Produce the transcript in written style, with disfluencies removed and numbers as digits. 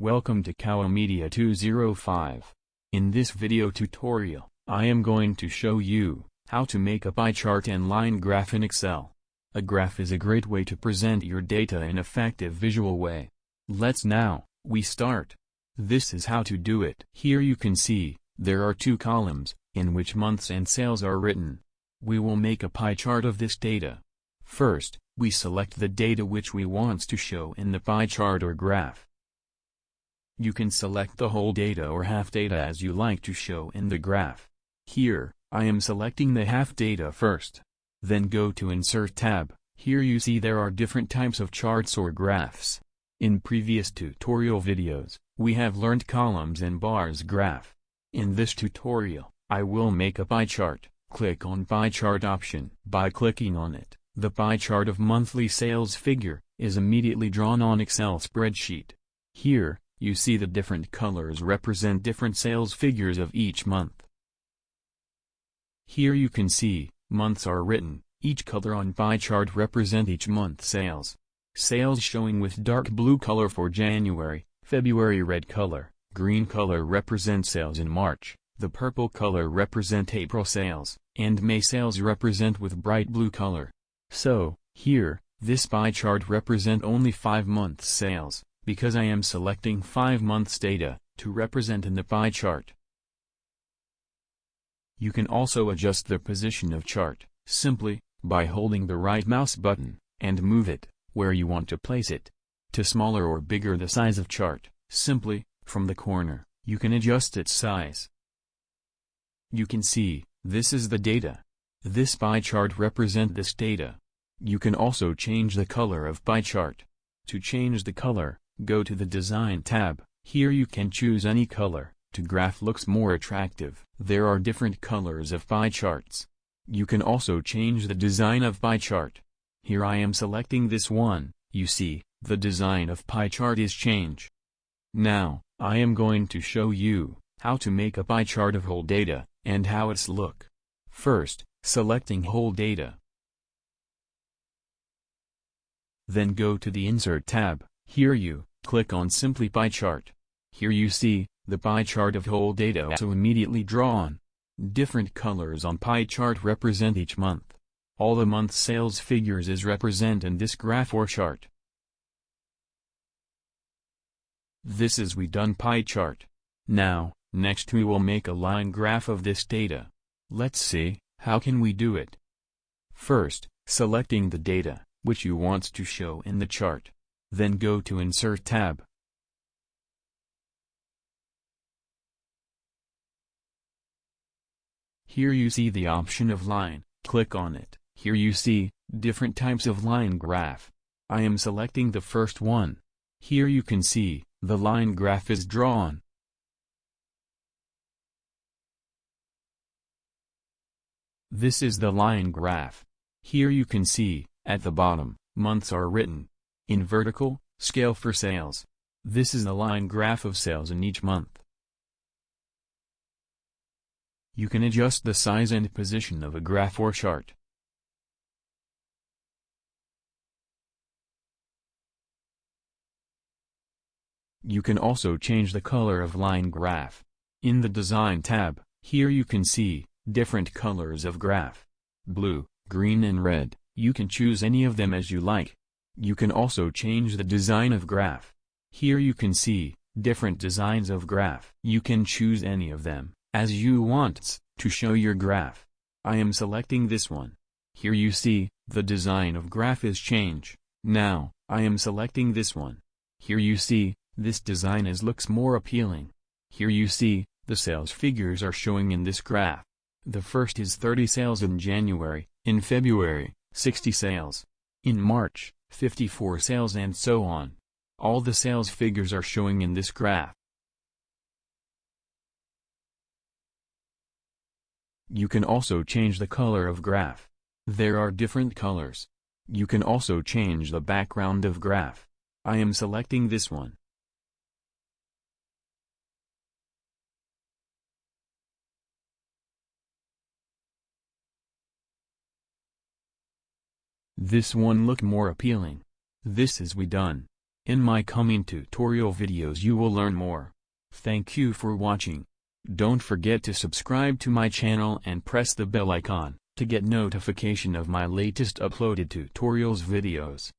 Welcome to Kanwal Media 205. In this video tutorial, I am going to show you how to make a pie chart and line graph in Excel. A graph is a great way to present your data in an effective visual way. We start. This is how to do it. Here you can see, there are two columns, in which months and sales are written. We will make a pie chart of this data. First, we select the data which we want to show in the pie chart or graph. You can select the whole data or half data as you like to show in the graph. Here, I am selecting the half data first. Then go to Insert tab. Here you see there are different types of charts or graphs. In previous tutorial videos, we have learned columns and bars graph. In this tutorial, I will make a pie chart. Click on Pie Chart option. By clicking on it, the pie chart of monthly sales figure is immediately drawn on Excel spreadsheet. Here, you see the different colors represent different sales figures of each month. Here you can see, months are written, each color on pie chart represent each month sales. Sales showing with dark blue color for January, February red color, green color represent sales in March, the purple color represent April sales, and May sales represent with bright blue color. So, here, this pie chart represent only 5 months sales, because I am selecting 5 months data to represent in the pie chart. You can also adjust the position of chart, simply, by holding the right mouse button, and move it, where you want to place it. To smaller or bigger the size of chart, simply, from the corner, you can adjust its size. You can see, this is the data. This pie chart represent this data. You can also change the color of pie chart. To change the color, go to the Design tab. Here you can choose any color, to graph looks more attractive. There are different colors of pie charts. You can also change the design of pie chart. Here I am selecting this one. You see, the design of pie chart is changed. Now, I am going to show you how to make a pie chart of whole data, and how it's look. First, selecting whole data. Then go to the Insert tab. Here you click on Simply Pie Chart. Here you see, the pie chart of whole data also immediately drawn. Different colors on pie chart represent each month. All the month sales figures is represent in this graph or chart. This is we done pie chart. Now, next we will make a line graph of this data. Let's see, how can we do it? First, selecting the data, which you want to show in the chart. Then go to Insert tab. Here you see the option of line, click on it. Here you see, different types of line graph. I am selecting the first one. Here you can see, the line graph is drawn. This is the line graph. Here you can see, at the bottom, months are written. In vertical, scale for sales. This is the line graph of sales in each month. You can adjust the size and position of a graph or chart. You can also change the color of line graph. In the Design tab, here you can see, different colors of graph. Blue, green and red, you can choose any of them as you like. You can also change the design of graph. Here you can see, different designs of graph. You can choose any of them, as you want, to show your graph. I am selecting this one. Here you see, the design of graph is changed. Now, I am selecting this one. Here you see, this design looks more appealing. Here you see, the sales figures are showing in this graph. The first is 30 sales in January, in February, 60 sales. In March, 54 sales and so on. All the sales figures are showing in this graph. You can also change the color of graph. There are different colors. You can also change the background of graph. I am selecting this one. This one look more appealing. This is we done. In my coming tutorial videos you will learn more. Thank you for watching. Don't forget to subscribe to my channel and press the bell icon to get notification of my latest uploaded tutorials videos.